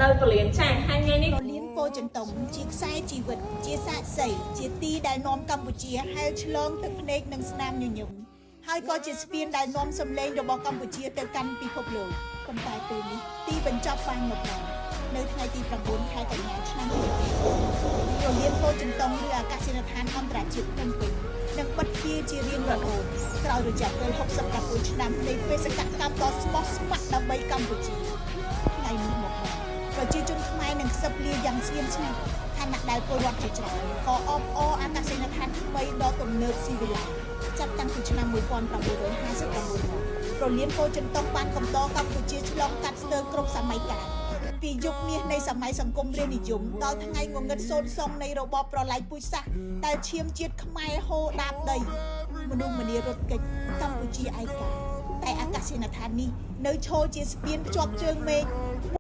នៅពលានចាស់ហើយថ្ងៃនេះរលៀនពោចិនតុងជាខ្សែជីវិតជាសាក្សីជាទីដែលនាំកម្ពុជាហែលឆ្លងទឹកភ្នែកនិងស្នាមញញឹមហើយក៏ជាស្ពានដែលនាំសម្លេងរបស់កម្ពុជាទៅកាន់ពិភពលោកប៉ុន្តែពេលនេះទីបញ្ចប់បានមកដល់នៅថ្ងៃទី9ខែកញ្ញាឆ្នាំ2020រលៀនពោចិនតុងឬអាកាសយានដ្ឋានអន្តរជាតិភ្នំពេញនឹងបិទទ្វារជារៀងរហូតក្រោយរយៈពេល69ឆ្នាំនៃបេសកកម្មដ៏ស្មោះស្ម័គ្រដើម្បីកម្ពុជាថ្ងៃនេះមកដល់ប្រជាជនខ្មែរនឹងខ្សឹបលាយ៉ាងស្ងៀមស្ងាត់ខណៈដែលពលរដ្ឋជាច្រើនក៏អបអរអាកាសយានដ្ឋានថ្មីដ៏ទំនើបស៊ីវិល័យចាប់តាំងពីឆ្នាំ1959មករលៀនពោចិនតុងបានកំដរកម្ពុជាឆ្លងកាត់ស្ទើរគ្រប់សម័យកាលពីយុគមាសនៃសម័យសង្គមរាស្ត្រនិយមដល់ថ្ងៃងងឹតសូន្យសងនៃរបបប្រល័យពូជសាសន៍ដែលឈាមជាតិខ្មែរហូរដាបដីមនុស្សម្នារត់គេចកម្ពុជាឯកាតែអាកាសយានដ្ឋាននេះនៅឈរជាស្ពានភ្ជាប់ជើងមេឃ